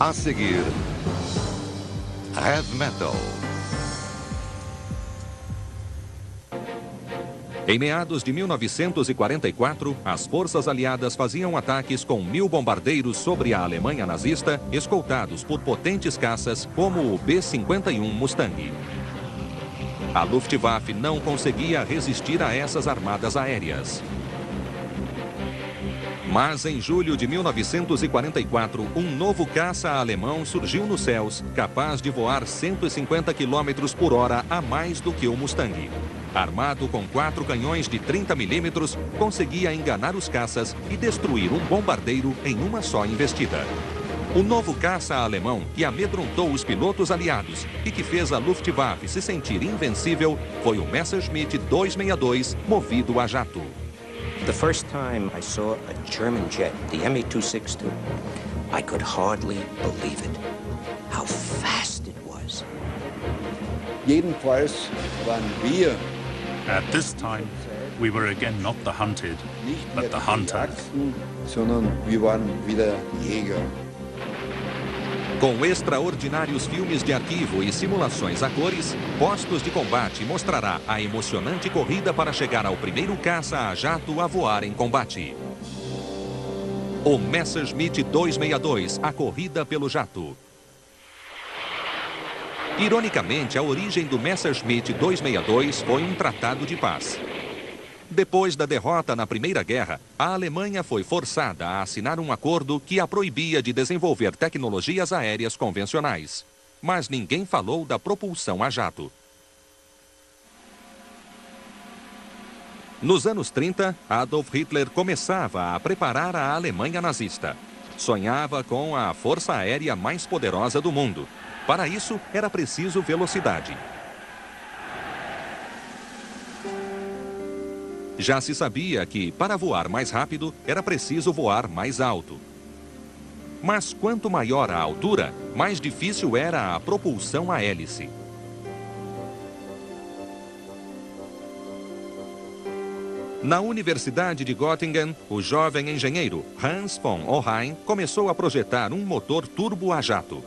A seguir, Heavy Metal. Em meados de 1944, as forças aliadas faziam ataques com 1.000 bombardeiros sobre a Alemanha nazista, escoltados por potentes caças como o B-51 Mustang. A Luftwaffe não conseguia resistir a essas armadas aéreas. Mas em julho de 1944, um novo caça alemão surgiu nos céus, capaz de voar 150 km por hora a mais do que o Mustang. Armado com 4 canhões de 30 milímetros, conseguia enganar os caças e destruir um bombardeiro em uma só investida. O novo caça alemão que amedrontou os pilotos aliados e que fez a Luftwaffe se sentir invencível foi o Messerschmitt 262, movido a jato. The first time I saw a German jet, the Me-262, I could hardly believe it. How fast it was. Jedenfalls waren wir At this time, we were again not the hunted, but the hunters. sondern wir waren wieder Jäger. Com extraordinários filmes de arquivo e simulações a cores, Postos de Combate mostrará a emocionante corrida para chegar ao primeiro caça a jato a voar em combate. O Messerschmitt 262, a corrida pelo jato. Ironicamente, a origem do Messerschmitt 262 foi um tratado de paz. Depois da derrota na Primeira Guerra, a Alemanha foi forçada a assinar um acordo que a proibia de desenvolver tecnologias aéreas convencionais. Mas ninguém falou da propulsão a jato. Nos anos 30, Adolf Hitler começava a preparar a Alemanha nazista. Sonhava com a força aérea mais poderosa do mundo. Para isso, era preciso velocidade. Já se sabia que, para voar mais rápido, era preciso voar mais alto. Mas quanto maior a altura, mais difícil era a propulsão a hélice. Na Universidade de Göttingen, o jovem engenheiro Hans von Ohain começou a projetar um motor turbo a jato.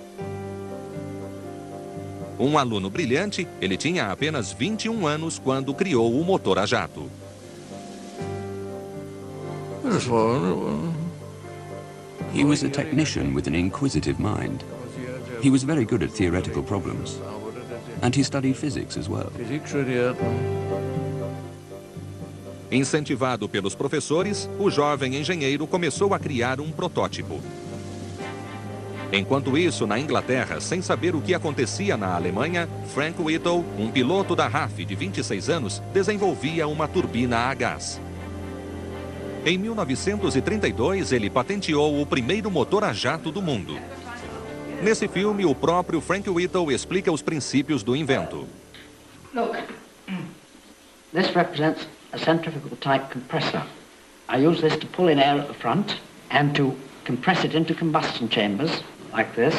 Um aluno brilhante, ele tinha apenas 21 anos quando criou o motor a jato. He was a technician with an inquisitive mind. He was very good at theoretical problems. And he studied physics as well. Incentivado pelos professores, o jovem engenheiro começou a criar um protótipo. Enquanto isso, na Inglaterra, sem saber o que acontecia na Alemanha, Frank Whittle, um piloto da RAF de 26 anos, desenvolvia uma turbina a gás. Em 1932, ele patenteou o primeiro motor a jato do mundo. Nesse filme, o próprio Frank Whittle explica os princípios do invento. Look, this represents a centrifugal type compressor. I use this to pull in air at the front and to compress it into combustion chambers, like this,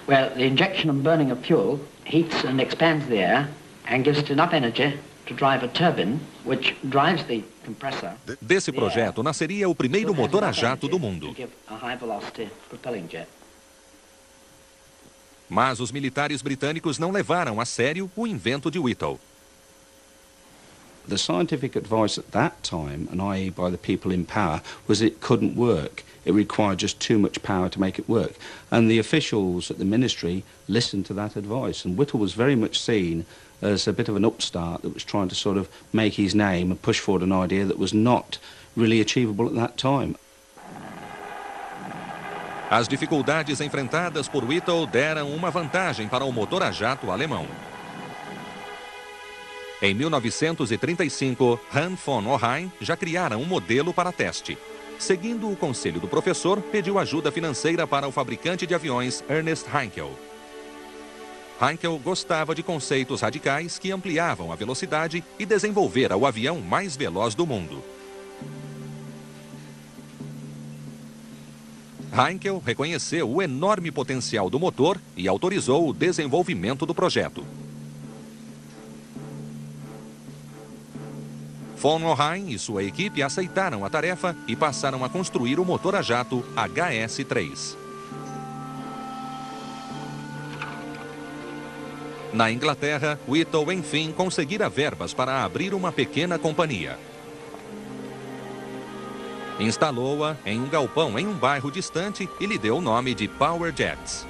where the injection and burning of fuel heats and expands the air and gives it enough energy to drive a turbine, which drives the compressor. Desse projeto nasceria o primeiro motor a jato do mundo. Mas os militares britânicos não levaram a sério o invento de Whittle. The scientific advice at that time, and i.e. by the people in power, was it couldn't work. It required just too much power to make it work. And the officials at the ministry listened to that advice. And Whittle was very much seen as a bit of an upstart that was trying to sort of make his name and push forward an idea that was not really achievable at that time. As dificuldades enfrentadas por Whittle deram uma vantagem para o motor a jato alemão. Em 1935, Hans von Ohain já criara um modelo para teste. Seguindo o conselho do professor, pediu ajuda financeira para o fabricante de aviões Ernest Heinkel. Heinkel gostava de conceitos radicais que ampliavam a velocidade e desenvolvera o avião mais veloz do mundo. Heinkel reconheceu o enorme potencial do motor e autorizou o desenvolvimento do projeto. Von Ohain e sua equipe aceitaram a tarefa e passaram a construir o motor a jato HS-3. Na Inglaterra, Whittle, enfim, conseguira verbas para abrir uma pequena companhia. Instalou-a em um galpão em um bairro distante e lhe deu o nome de Power Jets.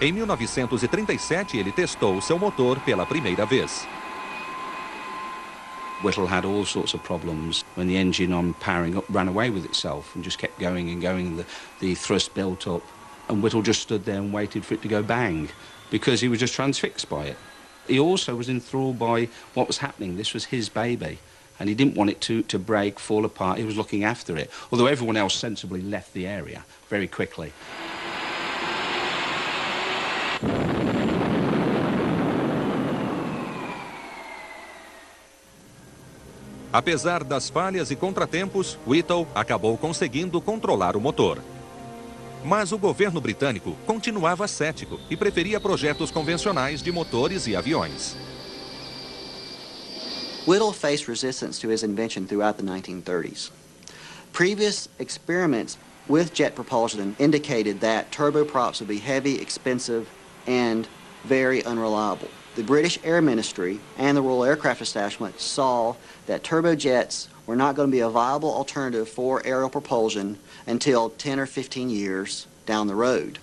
Em 1937, ele testou seu motor pela primeira vez. Whittle had all sorts of problems when the engine on powering up ran away with itself and just kept going and going. The thrust built up, and Whittle just stood there and waited for it to go bang because he was just transfixed by it. He also was enthralled by what was happening. This was his baby, and he didn't want it to break, fall apart. He was looking after it, although everyone else sensibly left the area very quickly. Apesar das falhas e contratempos, Whittle acabou conseguindo controlar o motor. Mas o governo britânico continuava cético e preferia projetos convencionais de motores e aviões. Whittle faced resistance to his invention throughout the 1930s. Previous experiments with jet propulsion indicated that turboprops would be heavy, expensive, and very unreliable. The British Air Ministry and the Royal Aircraft Establishment saw that turbojets were not going to be a viable alternative for aerial propulsion until 10 or 15 years down the road.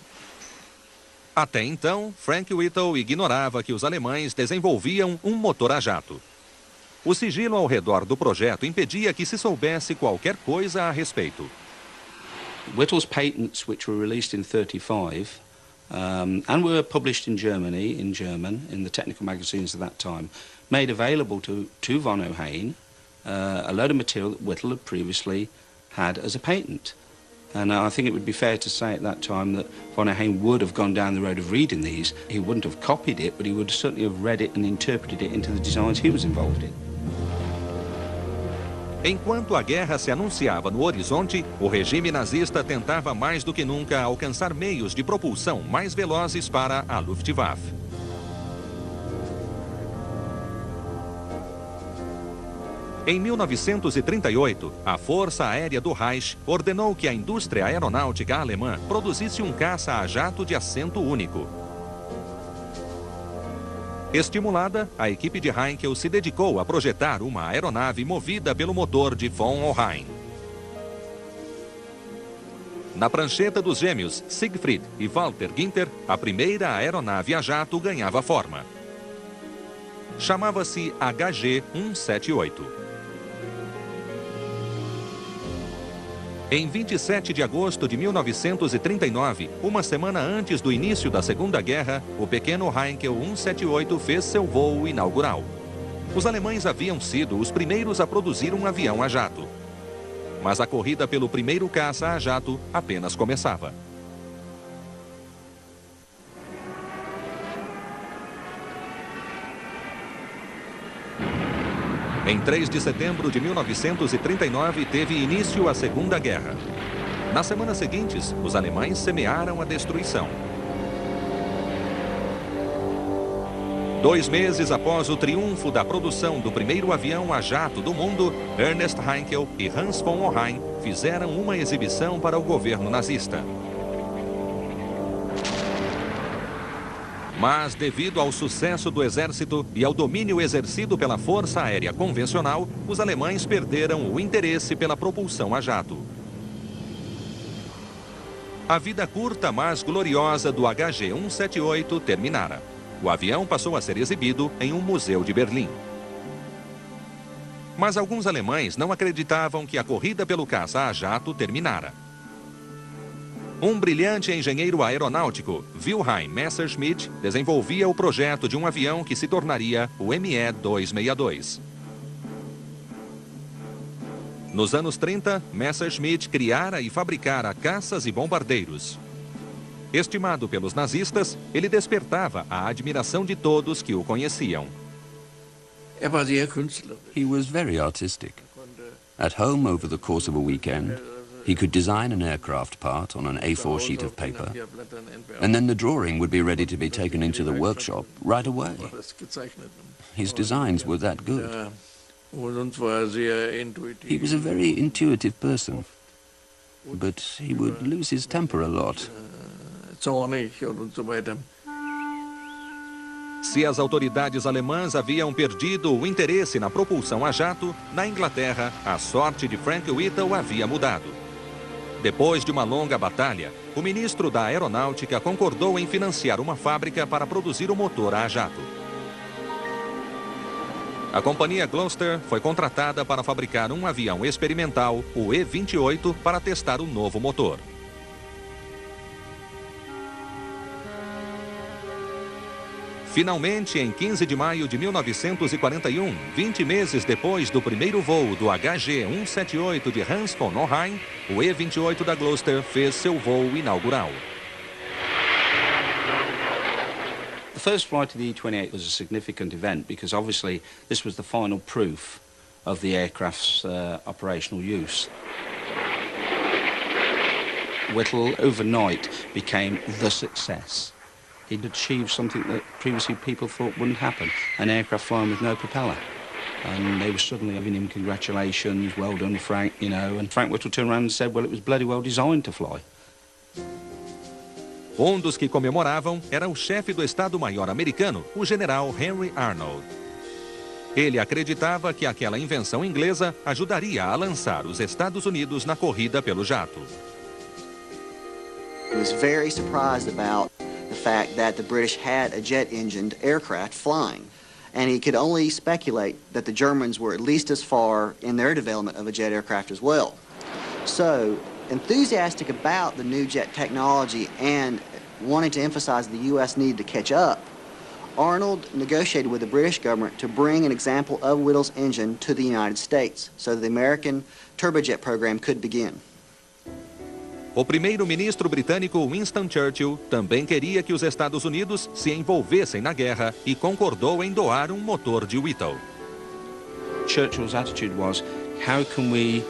Até então, Frank Whittle ignorava que os alemães desenvolviam um motor a jato. O sigilo ao redor do projeto impedia que se soubesse qualquer coisa a respeito. Whittle's patents, which were released in 1935, and were published in Germany, in German, in the technical magazines of that time, made available to von Ohain a load of material that Whittle had previously had as a patent. And I think it would be fair to say at that time that von Ohain would have gone down the road of reading these. He wouldn't have copied it, but he would certainly have read it and interpreted it into the designs he was involved in. Enquanto a guerra se anunciava no horizonte, o regime nazista tentava mais do que nunca alcançar meios de propulsão mais velozes para a Luftwaffe. Em 1938, a Força Aérea do Reich ordenou que a indústria aeronáutica alemã produzisse um caça a jato de assento único. Estimulada, a equipe de Heinkel se dedicou a projetar uma aeronave movida pelo motor de von Ohain. Na prancheta dos gêmeos Siegfried e Walter Günther, a primeira aeronave a jato ganhava forma. Chamava-se HG-178. Em 27 de agosto de 1939, uma semana antes do início da Segunda Guerra, o pequeno Heinkel 178 fez seu voo inaugural. Os alemães haviam sido os primeiros a produzir um avião a jato. Mas a corrida pelo primeiro caça a jato apenas começava. Em 3 de setembro de 1939, teve início a Segunda Guerra. Nas semanas seguintes, os alemães semearam a destruição. 2 meses após o triunfo da produção do primeiro avião a jato do mundo, Ernest Heinkel e Hans von Ohain fizeram uma exibição para o governo nazista. Mas, devido ao sucesso do exército e ao domínio exercido pela Força Aérea Convencional, os alemães perderam o interesse pela propulsão a jato. A vida curta, mas gloriosa do HG-178 terminara. O avião passou a ser exibido em um museu de Berlim. Mas alguns alemães não acreditavam que a corrida pelo caça a jato terminara. Um brilhante engenheiro aeronáutico, Wilhelm Messerschmitt, desenvolvia o projeto de um avião que se tornaria o Me-262. Nos anos 30, Messerschmitt criara e fabricara caças e bombardeiros. Estimado pelos nazistas, ele despertava a admiração de todos que o conheciam. He was very artistic. At home, over the course of a weekend, he could design an aircraft part on an A4 sheet of paper, and then the drawing would be ready to be taken into the workshop right away. His designs were that good. He was a very intuitive person, but he would lose his temper a lot. Se as autoridades alemãs haviam perdido o interesse na propulsão a jato, na Inglaterra, a sorte de Frank Whittle havia mudado. Depois de uma longa batalha, o ministro da Aeronáutica concordou em financiar uma fábrica para produzir o motor a jato. A companhia Gloster foi contratada para fabricar um avião experimental, o E-28, para testar o novo motor. Finalmente, em 15 de maio de 1941, 20 meses depois do primeiro voo do HG-178 de Hans von Ohain, o E-28 da Gloster fez seu voo inaugural. The first flight of the E-28 was a significant event because obviously this was the final proof of the aircraft's operational use. Whittle overnight became the success. He'd achieved something that previously people thought wouldn't happen, an aircraft flying with no propeller. And they were suddenly giving him congratulations, well done Frank, you know, and Frank Whittle turned around and said, well, it was bloody well designed to fly. Um dos que comemoravam era o chefe do Estado-Maior americano, o general Henry Arnold. Ele acreditava que aquela invenção inglesa ajudaria a lançar os Estados Unidos na corrida pelo jato. He was very surprised about the fact that the British had a jet-engined aircraft flying, and he could only speculate that the Germans were at least as far in their development of a jet aircraft as well. So, enthusiastic about the new jet technology and wanting to emphasize the U.S. needed to catch up, Arnold negotiated with the British government to bring an example of Whittle's engine to the United States so that the American turbojet program could begin. O primeiro-ministro britânico Winston Churchill também queria que os Estados Unidos se envolvessem na guerra e concordou em doar um motor de Whittle. Churchill's attitude was, how can we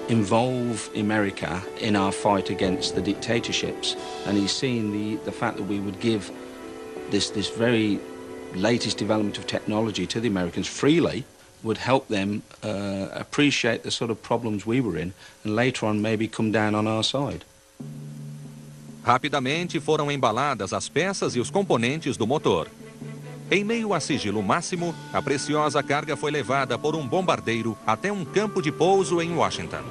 involve America in our fight against the dictatorships? And he's seen the fact that we would give this very latest development of technology to the Americans freely would help them appreciate the sort of problems we were in and later on maybe come down on our side. Rapidamente foram embaladas as peças e os componentes do motor. Em meio a sigilo máximo, a preciosa carga foi levada por um bombardeiro até um campo de pouso em Washington.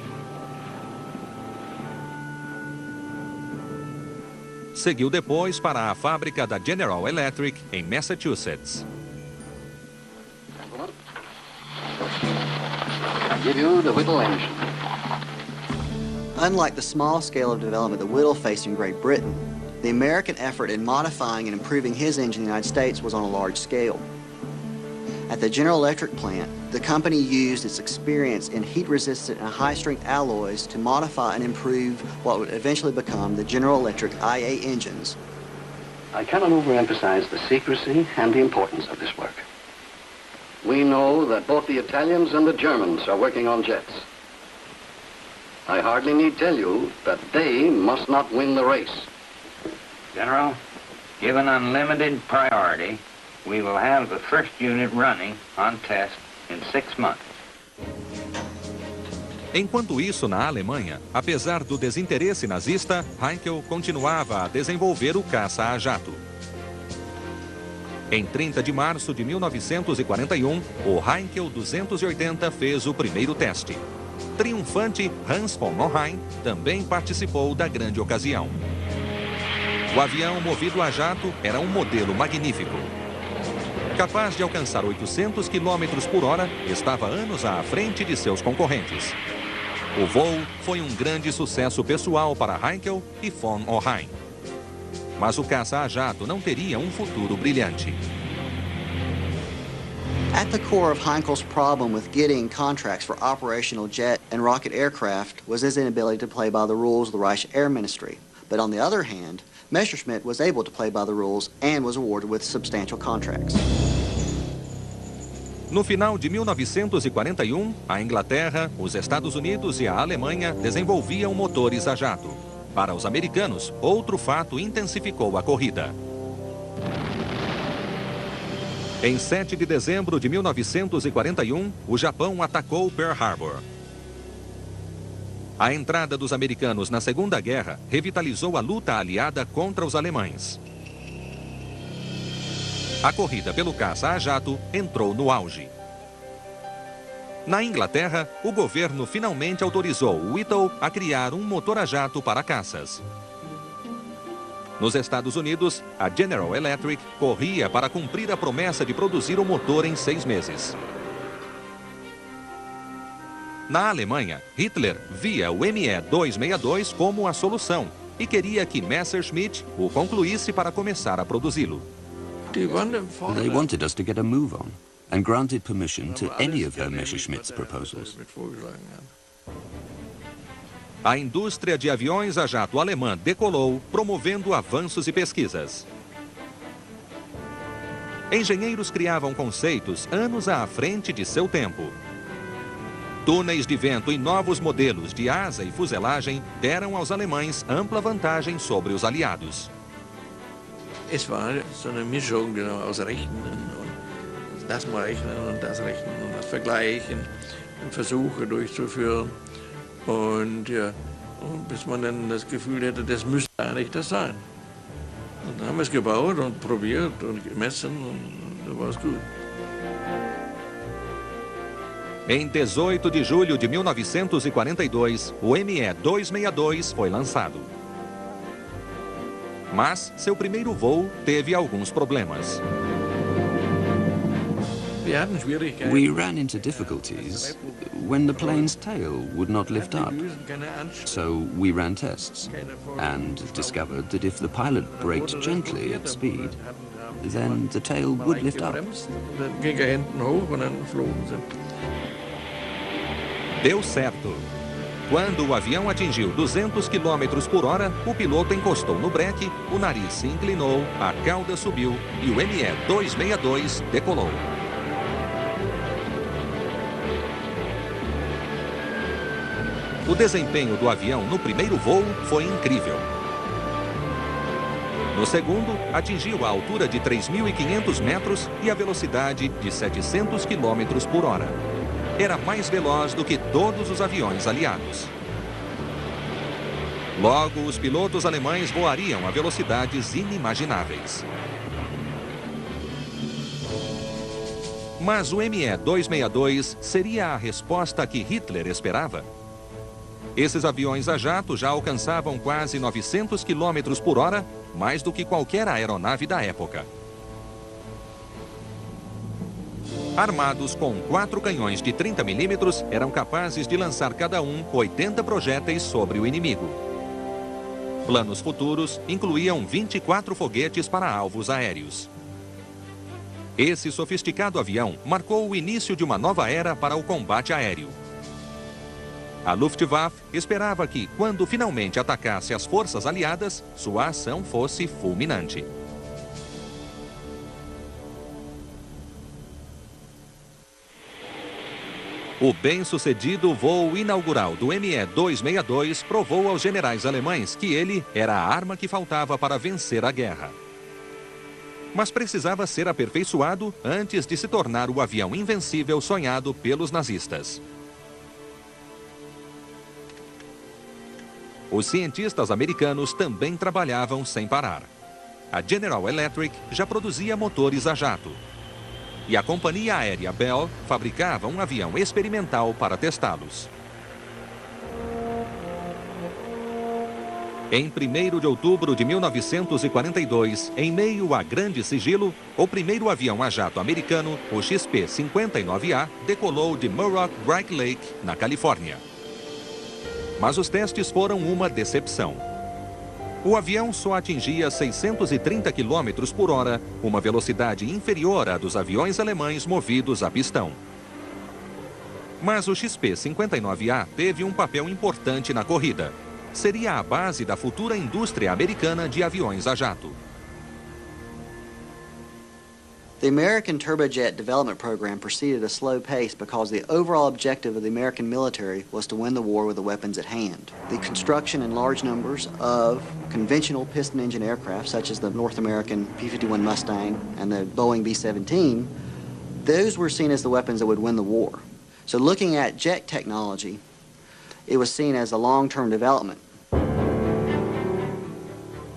Seguiu depois para a fábrica da General Electric, em Massachusetts. Give you the Whittle engine. Unlike the small scale of development that Whittle faced in Great Britain, the American effort in modifying and improving his engine in the United States was on a large scale. At the General Electric plant, the company used its experience in heat-resistant and high-strength alloys to modify and improve what would eventually become the General Electric IA engines. I cannot overemphasize the secrecy and the importance of this work. We know that both the Italians and the Germans are working on jets. I hardly need tell you that they must not win the race. General, given unlimited priority, we will have the first unit running on test in 6 months. Enquanto isso, na Alemanha, apesar do desinteresse nazista, Heinkel continuava a desenvolver o caça a jato. Em 30 de março de 1941, o Heinkel 280 fez o primeiro teste. Triunfante, Hans von Ohain também participou da grande ocasião. O avião movido a jato era um modelo magnífico. Capaz de alcançar 800 km por hora, estava anos à frente de seus concorrentes. O voo foi um grande sucesso pessoal para Heinkel e von Ohain. Mas o caça a jato não teria um futuro brilhante. At the core of Heinkel's problem with getting contracts for operational jet and rocket aircraft was his inability to play by the rules of the Reich Air Ministry. But on the other hand, Messerschmitt was able to play by the rules and was awarded with substantial contracts. No final de 1941, a Inglaterra, os Estados Unidos e a Alemanha desenvolviam motores a jato. Para os americanos, outro fato intensificou a corrida. Em 7 de dezembro de 1941, o Japão atacou Pearl Harbor. A entrada dos americanos na Segunda Guerra revitalizou a luta aliada contra os alemães. A corrida pelo caça a jato entrou no auge. Na Inglaterra, o governo finalmente autorizou o Whittle a criar um motor a jato para caças. Nos Estados Unidos, a General Electric corria para cumprir a promessa de produzir o motor em 6 meses. Na Alemanha, Hitler via o ME-262 como a solução e queria que Messerschmitt o concluísse para começar a produzi-lo. They wanted us to get a move on and granted permission to any of Herr Messerschmitt's proposals. A indústria de aviões a jato alemã decolou, promovendo avanços e pesquisas. Engenheiros criavam conceitos anos à frente de seu tempo. Túneis de vento e novos modelos de asa e fuselagem deram aos alemães ampla vantagem sobre os aliados. Es war so eine Mischung aus Rechnen und das mal rechnen und das rechnen und das vergleichen und Versuche durchzuführen und ja, und bis man dann das Gefühl hätte, das müsste eigentlich das sein. Und dann haben wir es gebaut und probiert und gemessen und dann war es gut. Em 18 de julho de 1942, o ME-262 foi lançado. Mas seu primeiro voo teve alguns problemas. We ran into difficulties when the plane's tail would not lift up. So we ran tests and discovered that if the pilot braked gently at speed, then the tail would lift up. Deu certo. Quando o avião atingiu 200 km por hora, o piloto encostou no breque, o nariz se inclinou, a cauda subiu e o ME-262 decolou. O desempenho do avião no primeiro voo foi incrível. No segundo, atingiu a altura de 3.500 metros e a velocidade de 700 km por hora. Era mais veloz do que todos os aviões aliados. Logo, os pilotos alemães voariam a velocidades inimagináveis. Mas o ME-262 seria a resposta que Hitler esperava? Esses aviões a jato já alcançavam quase 900 km por hora, mais do que qualquer aeronave da época. Armados com 4 canhões de 30 mm, eram capazes de lançar cada um 80 projéteis sobre o inimigo. Planos futuros incluíam 24 foguetes para alvos aéreos. Esse sofisticado avião marcou o início de uma nova era para o combate aéreo. A Luftwaffe esperava que, quando finalmente atacasse as forças aliadas, sua ação fosse fulminante. O bem-sucedido voo inaugural do ME-262 provou aos generais alemães que ele era a arma que faltava para vencer a guerra. Mas precisava ser aperfeiçoado antes de se tornar o avião invencível sonhado pelos nazistas. Os cientistas americanos também trabalhavam sem parar. A General Electric já produzia motores a jato. E a companhia aérea Bell fabricava um avião experimental para testá-los. Em 1º de outubro de 1942, em meio a grande sigilo, o primeiro avião a jato americano, o XP-59A, decolou de Muroc Bright Lake, na Califórnia. Mas os testes foram uma decepção. O avião só atingia 630 km por hora, uma velocidade inferior à dos aviões alemães movidos a pistão. Mas o XP-59A teve um papel importante na corrida. Seria a base da futura indústria americana de aviões a jato. The American turbojet development program proceeded at a slow pace because the overall objective of the American military was to win the war with the weapons at hand. The construction in large numbers of conventional piston engine aircraft, such as the North American P-51 Mustang and the Boeing B-17, those were seen as the weapons that would win the war. So looking at jet technology, it was seen as a long-term development.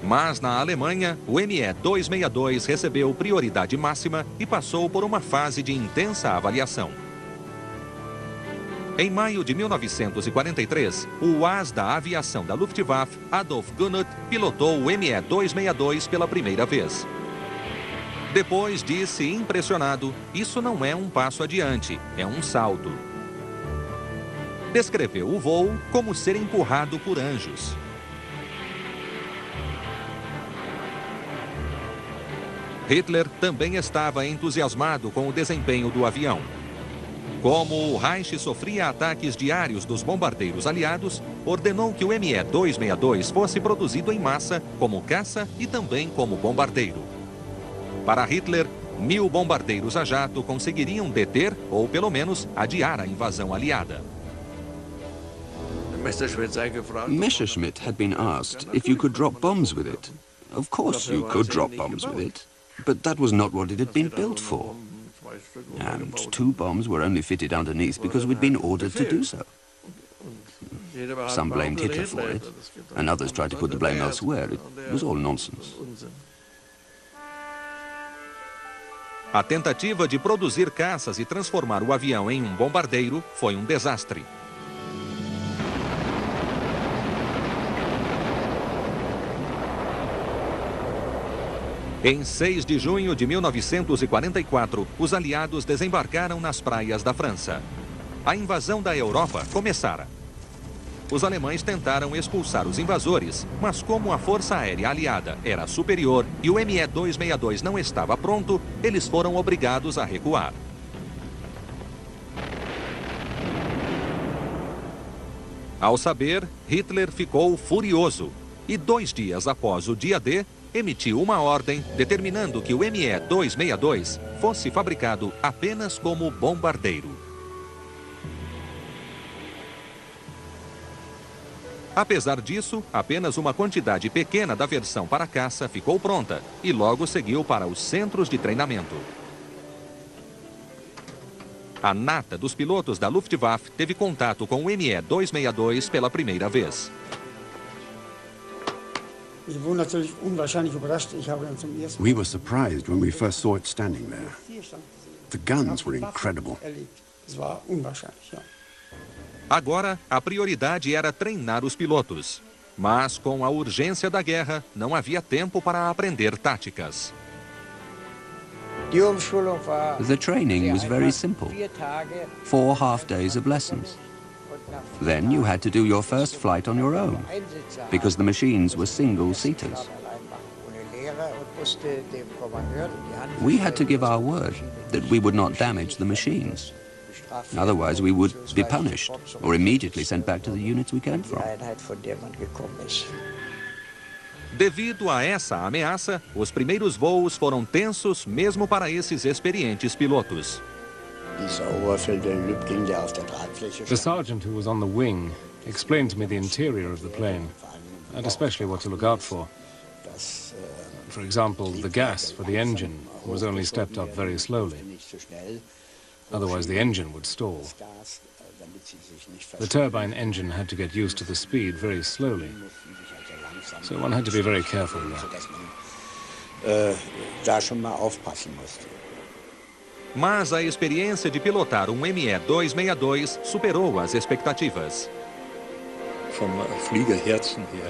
Mas na Alemanha, o ME-262 recebeu prioridade máxima e passou por uma fase de intensa avaliação. Em maio de 1943, o as da aviação da Luftwaffe, Adolf Gunnert, pilotou o ME-262 pela primeira vez. Depois disse impressionado, isso não é um passo adiante, é um salto. Descreveu o voo como ser empurrado por anjos. Hitler também estava entusiasmado com o desempenho do avião. Como o Reich sofria ataques diários dos bombardeiros aliados, ordenou que o ME-262 fosse produzido em massa como caça e também como bombardeiro. Para Hitler, 1000 bombardeiros a jato conseguiriam deter ou, pelo menos, adiar a invasão aliada. Messerschmitt had been asked if you could drop bombs with it. Of course you could drop bombs with it, but that was not what it had been built for. And 2 bombs were only fitted underneath because we'd been ordered to do so. Some blamed Hitler for it, and others tried to put the blame elsewhere. It was all nonsense. A tentativa de produzir caças e transformar o avião em um bombardeiro foi um desastre. Em 6 de junho de 1944, os aliados desembarcaram nas praias da França. A invasão da Europa começara. Os alemães tentaram expulsar os invasores, mas como a força aérea aliada era superior e o ME-262 não estava pronto, eles foram obrigados a recuar. Ao saber, Hitler ficou furioso e 2 dias após o dia D, emitiu uma ordem determinando que o ME-262 fosse fabricado apenas como bombardeiro. Apesar disso, apenas uma quantidade pequena da versão para caça ficou pronta e logo seguiu para os centros de treinamento. A nata dos pilotos da Luftwaffe teve contato com o ME-262 pela primeira vez. We were surprised when we first saw it standing there. The guns were incredible. Agora, a prioridade era treinar os pilotos. Mas, com a urgência da guerra, não havia tempo para aprender táticas. The training was very simple. 4 half days of lessons. Then you had to do your first flight on your own, because the machines were single-seaters. We had to give our word that we would not damage the machines. Otherwise we would be punished or immediately sent back to the units we came from. Devido a essa ameaça, os primeiros voos foram tensos mesmo para esses experientes pilotos. The sergeant who was on the wing explained to me the interior of the plane, and especially what to look out for. For example, the gas for the engine was only stepped up very slowly. Otherwise the engine would stall. The turbine engine had to get used to the speed very slowly, so one had to be very careful there. Mas a experiência de pilotar um ME-262 superou as expectativas.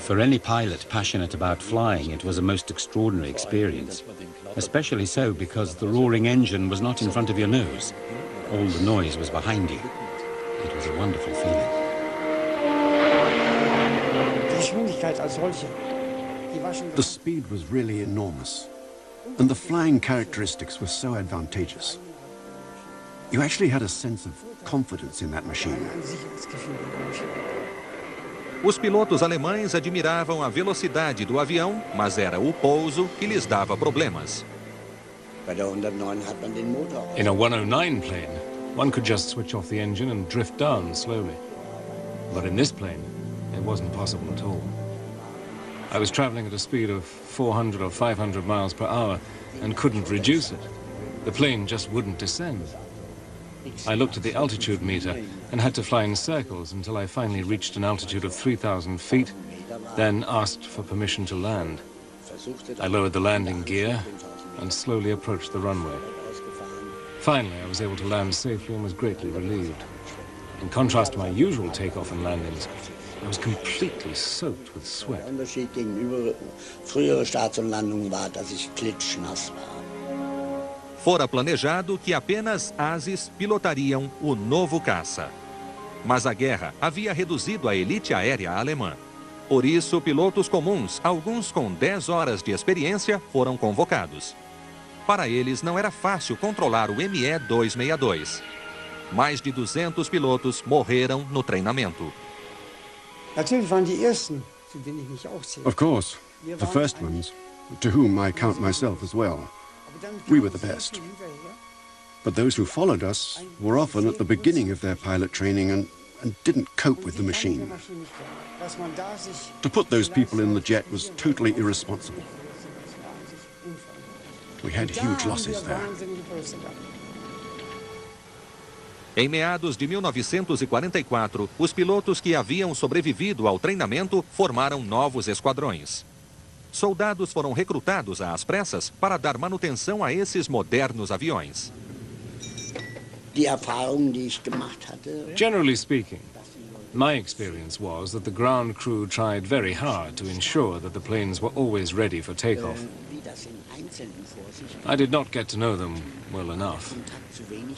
For any pilot passionate about flying, it was a most extraordinary experience, especially so because the roaring engine was not in front of your nose. All the noise was behind you. It was a wonderful feeling. The speed was really enormous, and the flying characteristics were so advantageous. You actually had a sense of confidence in that machine. Os pilotos alemães admiravam a velocidade do avião, mas era o pouso que lhes dava problemas. In a 109 plane, one could just switch off the engine and drift down slowly. But in this plane, it wasn't possible at all. I was traveling at a speed of 400 or 500 miles per hour and couldn't reduce it. The plane just wouldn't descend. I looked at the altitude meter and had to fly in circles until I finally reached an altitude of 3,000 feet, then asked for permission to land. I lowered the landing gear and slowly approached the runway. Finally, I was able to land safely and was greatly relieved. In contrast to my usual takeoff and landings, I was completely soaked with sweat. Der Unterschied gegenüber früheren Starts und Landungen war, dass ich klitschnass war. Fora planejado que apenas ases pilotariam o novo caça. Mas a guerra havia reduzido a elite aérea alemã. Por isso, pilotos comuns, alguns com 10 horas de experiência, foram convocados. Para eles, não era fácil controlar o ME-262. Mais de 200 pilotos morreram no treinamento. Of course, the first ones, to whom I count myself as well. We were the best. But those who followed us were often at the beginning of their pilot training and didn't cope with the machine. To put those people in the jet was totally irresponsible. We had huge losses there. Em meados de 1944, os pilotos que haviam sobrevivido ao treinamento formaram novos esquadrões. Soldados foram recrutados às pressas para dar manutenção a esses modernos aviões. Generally speaking, my experience was that the ground crew tried very hard to ensure that the planes were always ready for takeoff. I did not get to know them well enough,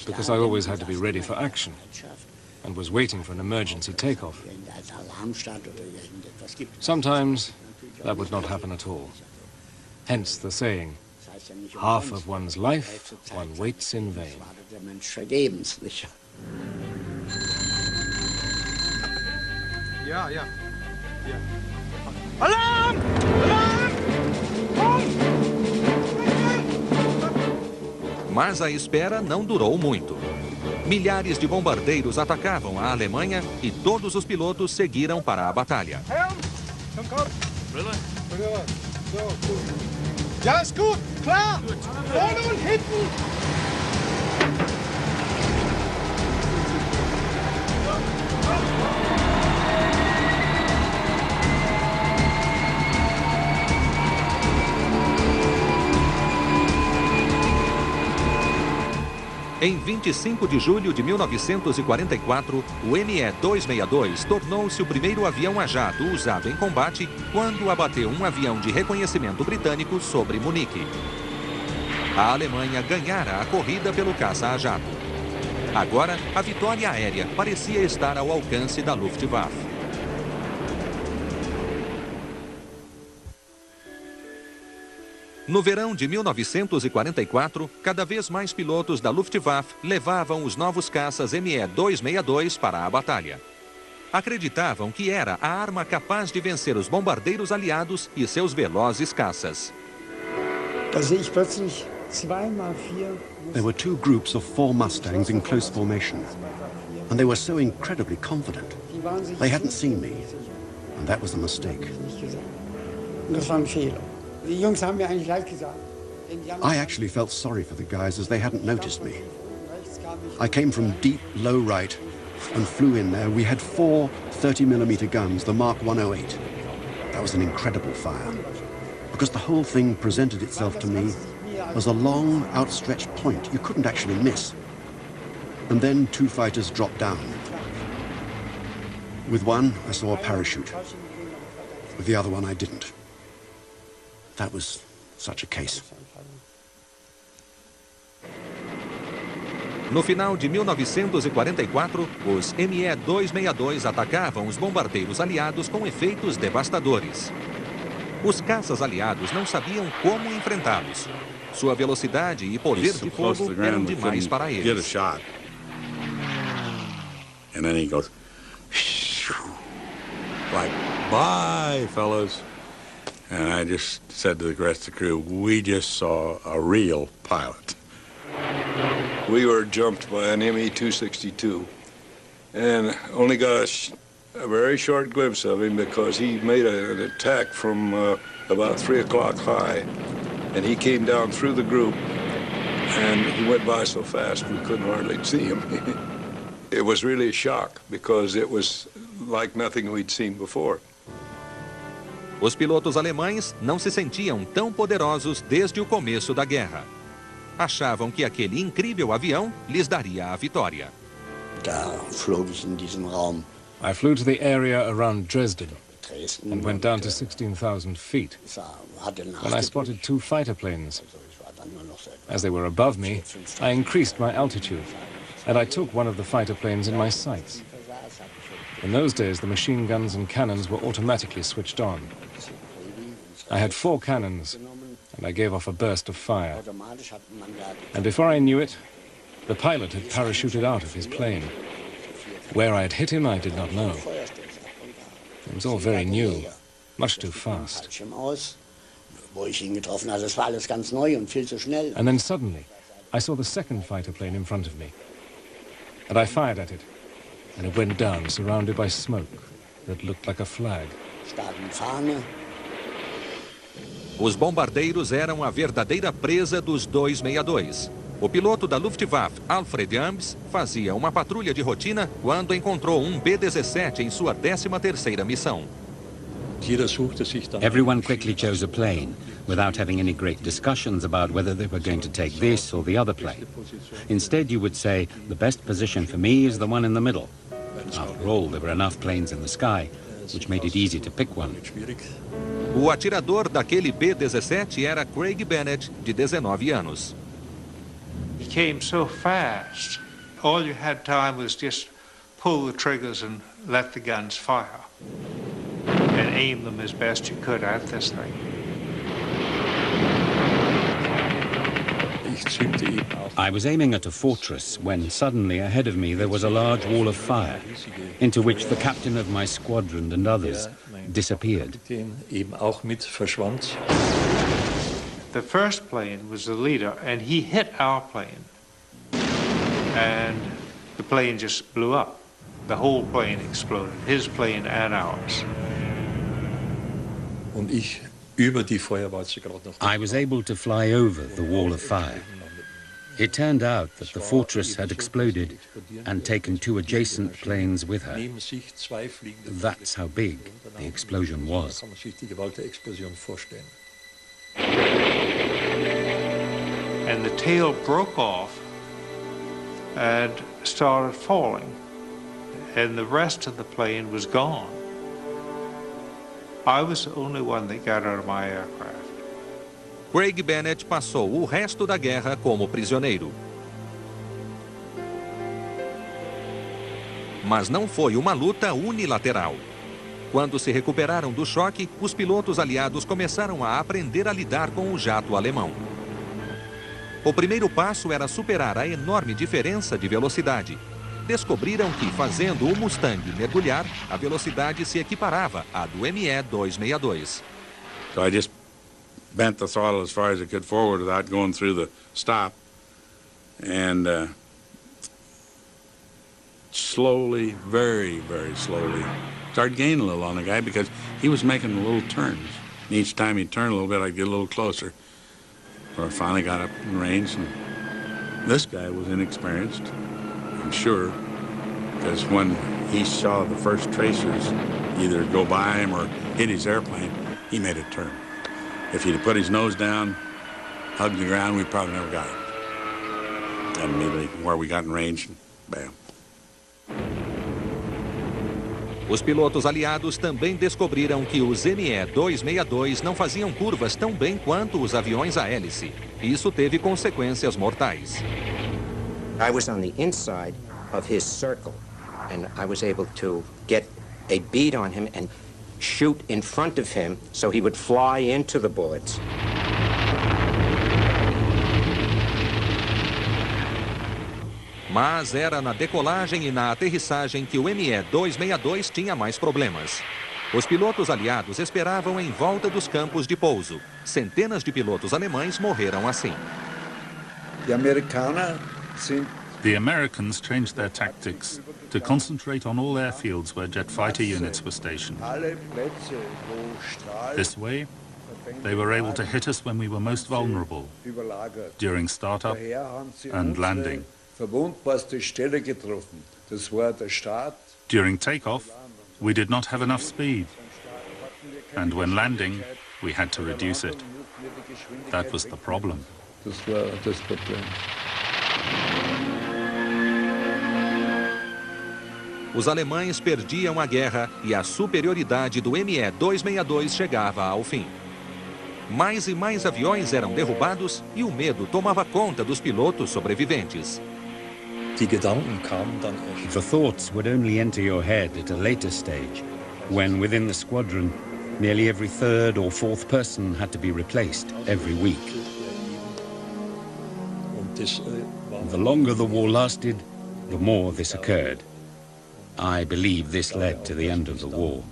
because I always had to be ready for action and was waiting for an emergency takeoff. Sometimes that would not happen at all. Hence the saying, half of one's life one waits in vain. Ja. Alarm! Alarm! Mas a espera não durou muito. Milhares de bombardeiros atacavam a Alemanha e todos os pilotos seguiram para a batalha. Ja, ist gut, klar! Vorne und hinten! Em 25 de julho de 1944, o ME-262 tornou-se o primeiro avião a jato usado em combate quando abateu um avião de reconhecimento britânico sobre Munique. A Alemanha ganhara a corrida pelo caça a jato. Agora, a vitória aérea parecia estar ao alcance da Luftwaffe. No verão de 1944, cada vez mais pilotos da Luftwaffe levavam os novos caças ME-262 para a batalha. Acreditavam que era a arma capaz de vencer os bombardeiros aliados e seus velozes caças. There were two groups of 4 Mustangs in close formation, and they were so incredibly confident. They hadn't seen me, and that was a mistake. I actually felt sorry for the guys as they hadn't noticed me. I came from deep, low right and flew in there. We had 4 30mm guns, the Mark 108. That was an incredible fire, because the whole thing presented itself to me as a long, outstretched point you couldn't actually miss. And then 2 fighters dropped down. With one, I saw a parachute. With the other one, I didn't. That was such a case. No final de 1944, os ME-262 atacavam os bombardeiros aliados com efeitos devastadores. Os caças aliados não sabiam como enfrentá-los. Sua velocidade e poder de fogo eram demais para eles. And then he goes, like, bye, fellas. And I just said to the rest of the crew, we just saw a real pilot. We were jumped by an ME-262 and only got a very short glimpse of him because he made an attack from about 3 o'clock high, and he came down through the group, and he went by so fast we couldn't hardly see him. It was really a shock because it was like nothing we'd seen before. Os pilotos alemães não se sentiam tão poderosos desde o começo da guerra. Achavam que aquele incrível avião lhes daria a vitória. I flew to the area around Dresden and went down to 16,000 feet. When I spotted 2 fighter planes, as they were above me, I increased my altitude, and I took one of the fighter planes in my sights. In those days, the machine guns and cannons were automatically switched on. I had 4 cannons, and I gave off a burst of fire. And before I knew it, the pilot had parachuted out of his plane. Where I had hit him, I did not know. It was all very new, much too fast. And then suddenly, I saw the second fighter plane in front of me. And I fired at it, and it went down, surrounded by smoke that looked like a flag. Os bombardeiros eram a verdadeira presa dos 262. O piloto da Luftwaffe, Alfred Ambs, fazia uma patrulha de rotina quando encontrou um B-17 em sua 13ª missão. Everyone quickly chose a plane, without having any great discussions about whether they were going to take this or the other plane. Instead, you would say, the best position for me is the one in the middle. After all, there were enough planes in the sky, which made it easy to pick one. O atirador daquele B-17 era Craig Bennett, de 19 anos. He came so fast. All you had time was just pull the triggers and let the guns fire. And aim them as best you could at this thing. I was aiming at a fortress when suddenly ahead of me there was a large wall of fire, into which the captain of my squadron and others disappeared. The first plane was the leader, and he hit our plane. And the plane just blew up. The whole plane exploded, his plane and ours. I was able to fly over the wall of fire. It turned out that the fortress had exploded and taken 2 adjacent planes with her. That's how big the explosion was. And the tail broke off and started falling, and the rest of the plane was gone. I was the only one that got out of my aircraft. Craig Bennett passou o resto da guerra como prisioneiro. Mas não foi uma luta unilateral. Quando se recuperaram do choque, os pilotos aliados começaram a aprender a lidar com o jato alemão. O primeiro passo era superar a enorme diferença de velocidade. Descobriram que, fazendo o Mustang mergulhar, a velocidade se equiparava à do ME-262. So I just bent the throttle as far as I could forward without going through the stop. And slowly, very, very slowly, started gaining a little on the guy because he was making little turns. And each time he'd turn a little bit, I'd get a little closer. So I finally got up in range, and this guy was inexperienced, I'm sure, because when he saw the first tracers either go by him or hit his airplane, he made a turn. If he'd have put his nose down, hugged the ground, we probably never got it. And immediately where we got in range, bam. Os pilotos aliados também descobriram que os ME-262 não faziam curvas tão bem quanto os aviões a hélice. Isso teve consequências mortais. I was on the inside of his circle, and I was able to get a bead on him and shoot in front of him so he would fly into the bullets. Mas era na decolagem e na aterrissagem que o ME-262 tinha mais problemas. Os pilotos aliados esperavam em volta dos campos de pouso. Centenas de pilotos alemães morreram assim. The Americans changed their tactics to concentrate on all airfields where jet fighter units were stationed. This way, they were able to hit us when we were most vulnerable, during startup and landing. During takeoff, we did not have enough speed. And when landing, we had to reduce it. That was the problem. Das war das Problem. Os alemães perdiam a guerra e a superioridade do ME-262 chegava ao fim. Mais e mais aviões eram derrubados e o medo tomava conta dos pilotos sobreviventes. The thoughts would only enter your head at a later stage, when within the squadron, nearly every third or fourth person had to be replaced every week. The longer the war lasted, the more this occurred. I believe this led to the end of the war.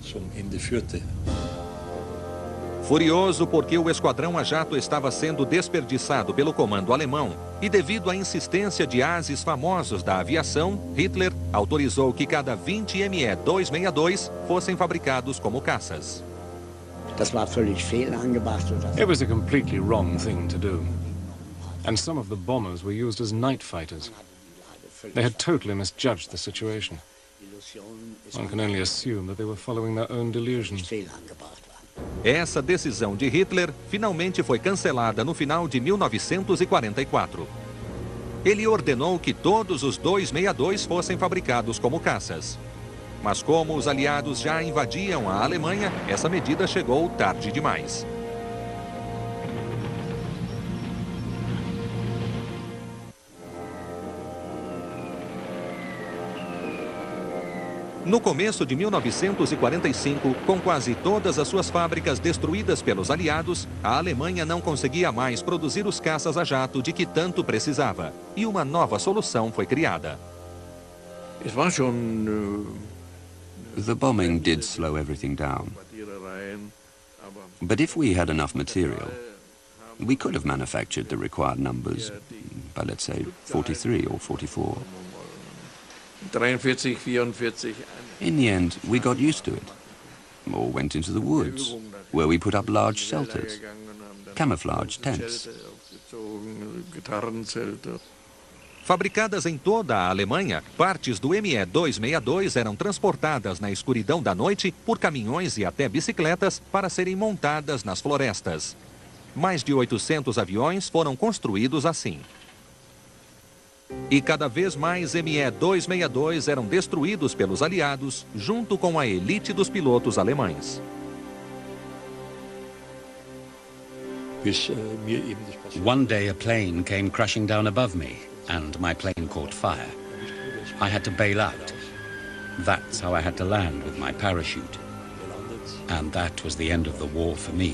Furioso porque o esquadrão a jato estava sendo desperdiçado pelo comando alemão e devido à insistência de ases famosos da aviação, Hitler autorizou que cada 20 ME-262 fossem fabricados como caças. It was a completely wrong thing to do. And some of the bombers were used as night fighters. They had totally misjudged the situation. One can only assume that they were following their own delusions. Essa decisão de Hitler finalmente foi cancelada no final de 1944. Ele ordenou que todos os 262 fossem fabricados como caças. Mas como os aliados já invadiam a Alemanha, essa medida chegou tarde demais. No começo de 1945, com quase todas as suas fábricas destruídas pelos aliados, a Alemanha não conseguia mais produzir os caças a jato de que tanto precisava. E uma nova solução foi criada. The bombing did slow everything down. But if we had enough material, we could have manufactured the required numbers by, let's say, 43 or 44. 43, 44. In the end, we got used to it, or went into the woods, where we put up large shelters, camouflage tents. Fabricadas em toda a Alemanha, partes do ME-262 eram transportadas na escuridão da noite por caminhões e até bicicletas para serem montadas nas florestas. Mais de 800 aviões foram construídos assim. E cada vez mais ME-262 eram destruídos pelos aliados, junto com a elite dos pilotos alemães. One day a plane came crashing down above me, and my plane caught fire. I had to bail out. That's how I had to land with my parachute. And that was the end of the war for me.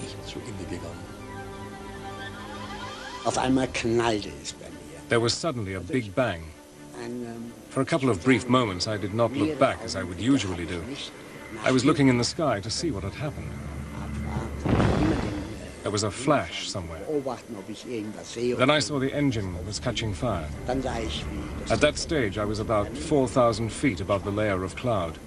Auf einmal knallte es. There was suddenly a big bang. For a couple of brief moments, I did not look back as I would usually do. I was looking in the sky to see what had happened. There was a flash somewhere. Then I saw the engine was catching fire. At that stage, I was about 4,000 feet above the layer of cloud.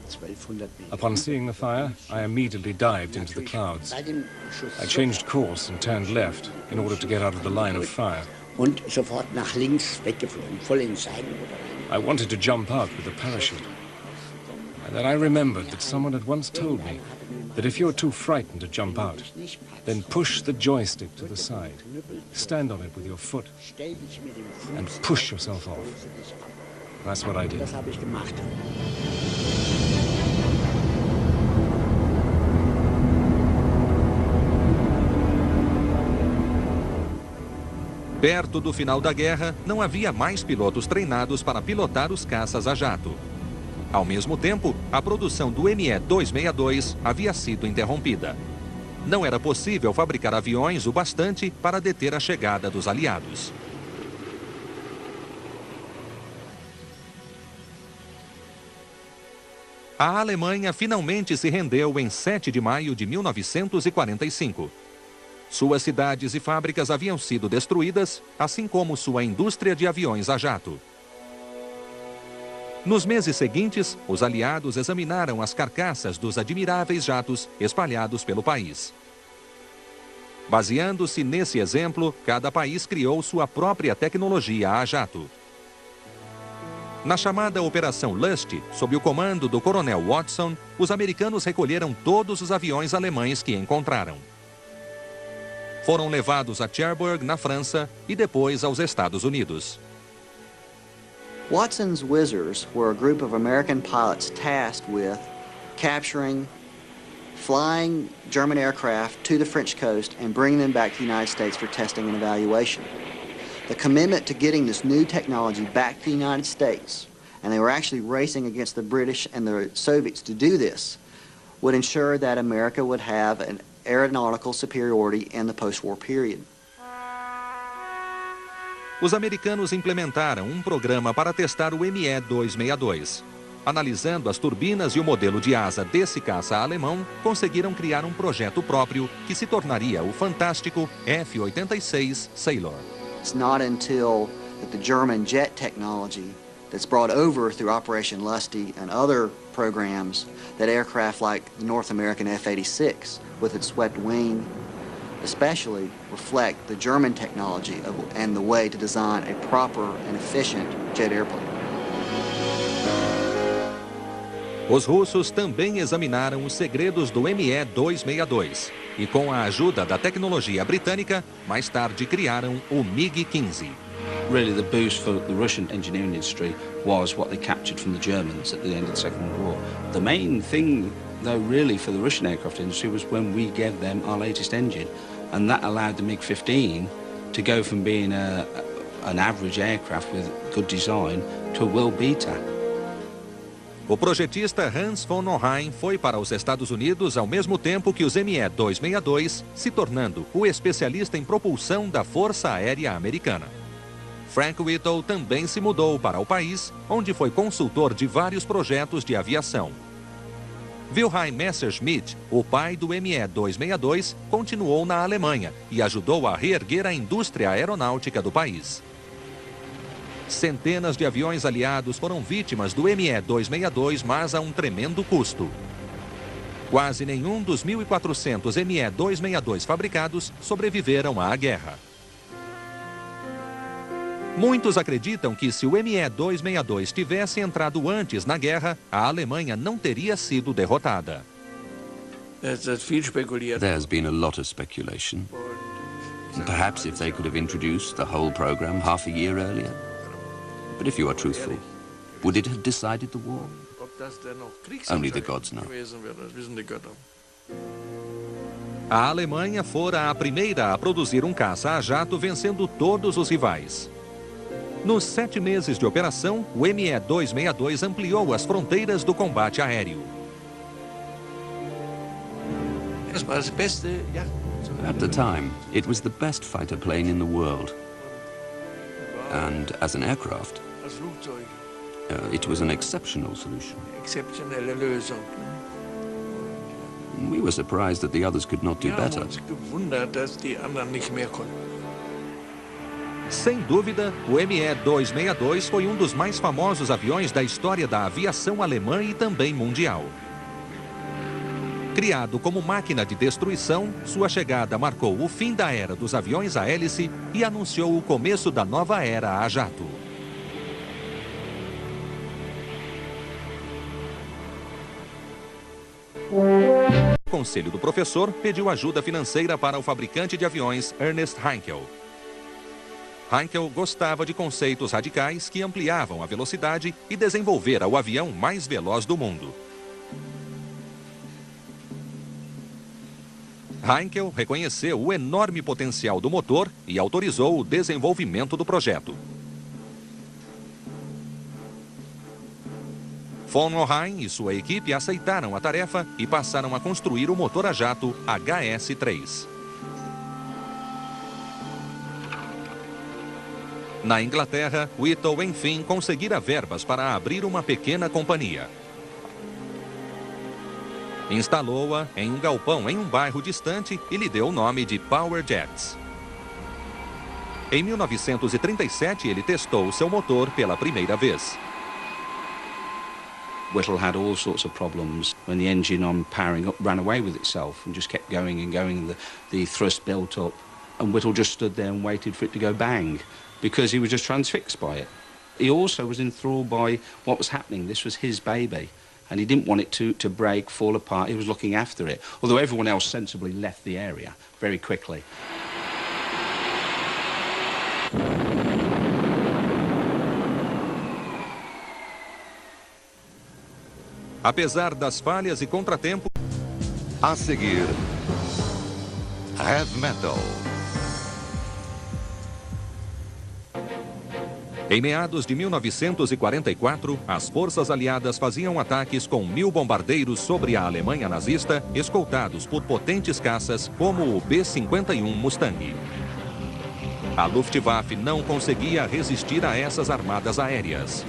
Upon seeing the fire, I immediately dived into the clouds. I changed course and turned left in order to get out of the line of fire. Und sofort nach links weggeflogen, voll ins Seitenruder. I wanted to jump out with a parachute. And then I remembered that someone had once told me that if you're too frightened to jump out, then push the joystick to the side, stand on it with your foot, and push yourself off. That's what I did. Das habe ich gemacht. Perto do final da guerra, não havia mais pilotos treinados para pilotar os caças a jato. Ao mesmo tempo, a produção do ME-262 havia sido interrompida. Não era possível fabricar aviões o bastante para deter a chegada dos aliados. A Alemanha finalmente se rendeu em 7 de maio de 1945. Suas cidades e fábricas haviam sido destruídas, assim como sua indústria de aviões a jato. Nos meses seguintes, os aliados examinaram as carcaças dos admiráveis jatos espalhados pelo país. Baseando-se nesse exemplo, cada país criou sua própria tecnologia a jato. Na chamada Operação Lust, sob o comando do coronel Watson, os americanos recolheram todos os aviões alemães que encontraram. Foram levados a Cherbourg, na França, e depois aos Estados Unidos. Watson's Whizzers were a group of American pilots tasked with capturing, flying German aircraft to the French coast and bringing them back to the United States for testing and evaluation. The commitment to getting this new technology back to the United States, and they were actually racing against the British and the Soviets to do this, would ensure that America would have an aeronautical superiority in the post-war period. Os americanos implementaram um programa para testar o ME-262. Analisando as turbinas e o modelo de asa desse caça alemão, conseguiram criar um projeto próprio que se tornaria o fantástico F-86 Sailor. It's not until the German jet technology that's brought over through Operation Lusty and other programs that aircraft like the North American F-86 with its swept wing especially reflect the German technology and the way to design a proper and efficient jet airplane. Os russos também examinaram os segredos do ME-262 e, com a ajuda da tecnologia britânica, mais tarde criaram o MiG-15. Really, the boost for the Russian engineering industry was what they captured from the Germans at the end of the Second World War. The main thing, though, really for the Russian aircraft industry was when we gave them our latest engine, and that allowed the MiG-15 to go from being an average aircraft with good design to a world beater. O projetista Hans von Ohain foi para os Estados Unidos ao mesmo tempo que os ME-262, se tornando o especialista em propulsão da Força Aérea Americana. Frank Whittle também se mudou para o país, onde foi consultor de vários projetos de aviação. Wilhelm Messerschmitt, o pai do ME-262, continuou na Alemanha e ajudou a reerguer a indústria aeronáutica do país. Centenas de aviões aliados foram vítimas do ME-262, mas a um tremendo custo. Quase nenhum dos 1.400 ME-262 fabricados sobreviveram à guerra. Muitos acreditam que se o ME-262 tivesse entrado antes na guerra, a Alemanha não teria sido derrotada. There's been a lot of speculation. Perhaps if they could have introduced the whole program half a year earlier. But if you are truthful, would it have decided the war? Only the gods know. A Alemanha fora a primeira a produzir um caça a jato, vencendo todos os rivais. Nos 7 meses de operação, o ME-262 ampliou as fronteiras do combate aéreo. At the time, it was the best fighter plane in the world. And as an aircraft, it was an exceptional solution. We were surprised that the others could not do better. Sem dúvida, o ME-262 foi um dos mais famosos aviões da história da aviação alemã e também mundial. Criado como máquina de destruição, sua chegada marcou o fim da era dos aviões a hélice e anunciou o começo da nova era a jato. O conselho do professor pediu ajuda financeira para o fabricante de aviões Ernest Heinkel. Heinkel gostava de conceitos radicais que ampliavam a velocidade e desenvolvera o avião mais veloz do mundo. Heinkel reconheceu o enorme potencial do motor e autorizou o desenvolvimento do projeto. Von Ohain e sua equipe aceitaram a tarefa e passaram a construir o motor a jato HS-3. Na Inglaterra, Whittle, enfim, conseguira verbas para abrir uma pequena companhia. Instalou-a em um galpão em um bairro distante e lhe deu o nome de Power Jets. Em 1937, ele testou seu motor pela primeira vez. Whittle had all sorts of problems when the engine on powering up ran away with itself and just kept going and going. The thrust built up, and Whittle just stood there and waited for it to go bang, because he was just transfixed by it. He also was enthralled by what was happening. This was his baby, and he didn't want it to break, fall apart. He was looking after it, although everyone else sensibly left the area very quickly. Apesar das falhas e contratempos, a seguir, Heavy Metal. Em meados de 1944, as forças aliadas faziam ataques com 1000 bombardeiros sobre a Alemanha nazista, escoltados por potentes caças como o B-51 Mustang. A Luftwaffe não conseguia resistir a essas armadas aéreas.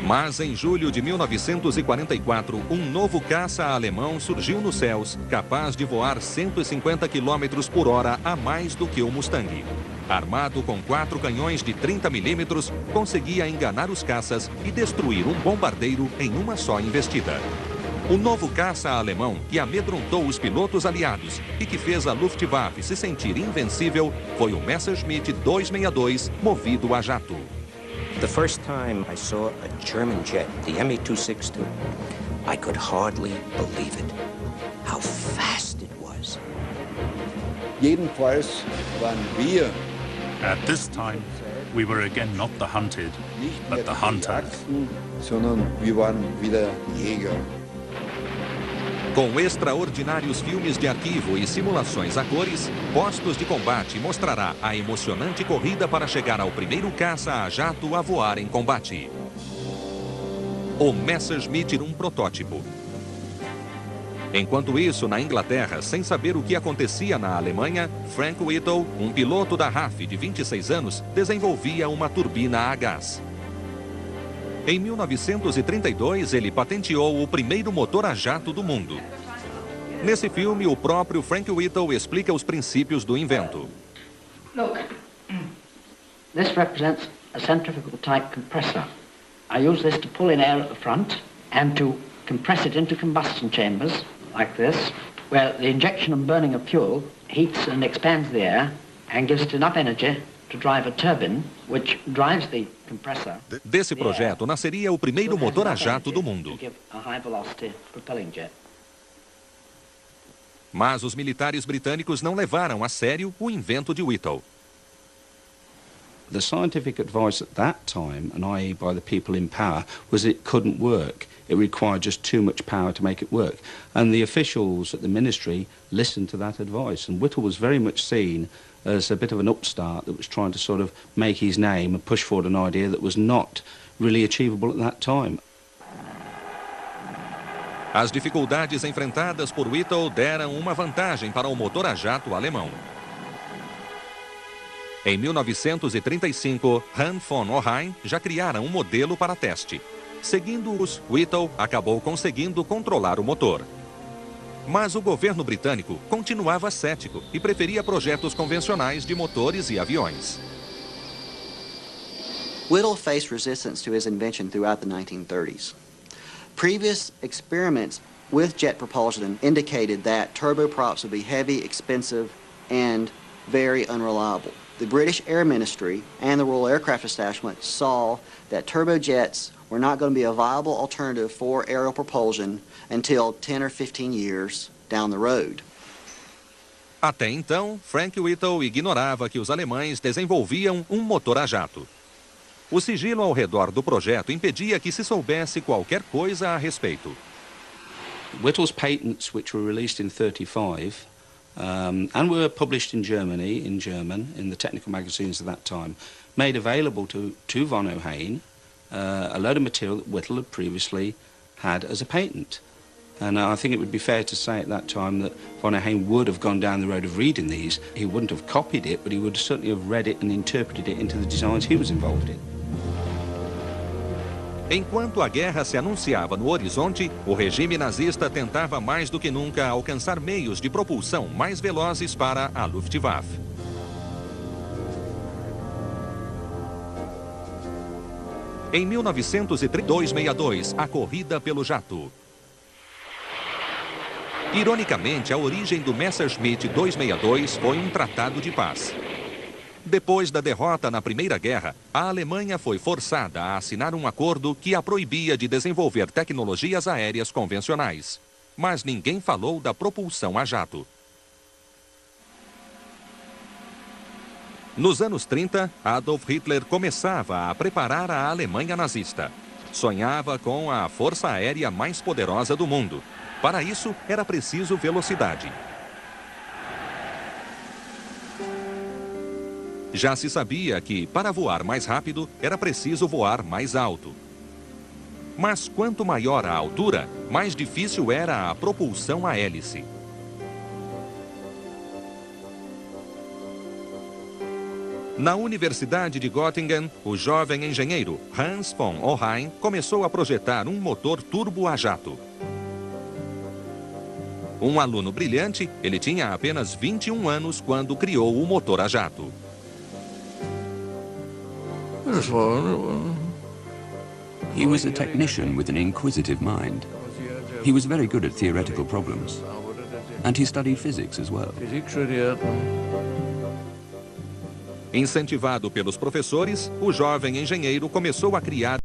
Mas em julho de 1944, um novo caça alemão surgiu nos céus, capaz de voar 150 km por hora a mais do que o Mustang. Armado com 4 canhões de 30 mm, conseguia enganar os caças e destruir um bombardeiro em uma só investida. O novo caça alemão que amedrontou os pilotos aliados e que fez a Luftwaffe se sentir invencível foi o Messerschmitt 262, movido a jato. The first time I saw a German jet, the Me-262, I could hardly believe it, how fast it was. Jedenfalls waren wir At this time, we were again not the hunted, but the hunters. sondern wir waren wieder Jäger. Com extraordinários filmes de arquivo e simulações a cores, Postos de Combate mostrará a emocionante corrida para chegar ao primeiro caça a jato a voar em combate. O Messerschmitt, um protótipo. Enquanto isso, na Inglaterra, sem saber o que acontecia na Alemanha, Frank Whittle, um piloto da RAF de 26 anos, desenvolvia uma turbina a gás. Em 1932, ele patenteou o primeiro motor a jato do mundo. Nesse filme, o próprio Frank Whittle explica os princípios do invento. Look, this represents a centrifugal type compressor. I use this to pull in air at the front and to compress it into combustion chambers, like this, where the injection and burning of fuel heats and expands the air and gives it enough energy to drive a turbine, which drives the compressor. Desse projeto nasceria o primeiro motor a jato do mundo. Mas os militares britânicos não levaram a sério o invento de Whittle. The scientific advice at that time, and i.e. by the people in power, was it couldn't work. It required just too much power to make it work. And the officials at the ministry listened to that advice. And Whittle was very much seen as a bit of an upstart that was trying to sort of make his name and push forward an idea that was not really achievable at that time. As dificuldades enfrentadas por Whittle deram uma vantagem para o motor a jato alemão. Em 1935, Hahn von Ohain já criara um modelo para teste. Seguindo-os, Whittle acabou conseguindo controlar o motor. Mas o governo britânico continuava cético e preferia projetos convencionais de motores e aviões. Whittle faced resistance to his invention throughout the 1930s. Previous experiments with jet propulsion indicated that turboprops would be heavy, expensive, and very unreliable. The British Air Ministry and the Royal Aircraft Establishment saw that turbojets were not going to be a viable alternative for aerial propulsion until 10 or 15 years down the road. Até então, Frank Whittle ignorava que os alemães desenvolviam um motor a jato. O sigilo ao redor do projeto impedia que se soubesse qualquer coisa a respeito. Whittle's patents, which were released in 1935, and were published in Germany, in German, in the technical magazines of that time, made available to von Ohain a load of material that Whittle had previously had as a patent. And I think it would be fair to say at that time that von Ohain would have gone down the road of reading these. He wouldn't have copied it, but he would certainly have read it and interpreted it into the designs he was involved in. Enquanto a guerra se anunciava no horizonte, o regime nazista tentava mais do que nunca alcançar meios de propulsão mais velozes para a Luftwaffe. Em 1932, a corrida pelo jato. Ironicamente, a origem do Messerschmitt 262 foi um tratado de paz. Depois da derrota na Primeira Guerra, a Alemanha foi forçada a assinar um acordo que a proibia de desenvolver tecnologias aéreas convencionais. Mas ninguém falou da propulsão a jato. Nos anos 30, Adolf Hitler começava a preparar a Alemanha nazista. Sonhava com a força aérea mais poderosa do mundo. Para isso, era preciso velocidade. Já se sabia que, para voar mais rápido, era preciso voar mais alto. Mas quanto maior a altura, mais difícil era a propulsão a hélice. Na Universidade de Göttingen, o jovem engenheiro Hans von Ohain começou a projetar um motor turbo a jato. Um aluno brilhante, ele tinha apenas 21 anos quando criou o motor a jato. He was a technician with an inquisitive mind. He was very good at theoretical problems. And he studied physics as well. Incentivado pelos professores, o jovem engenheiro começou a criar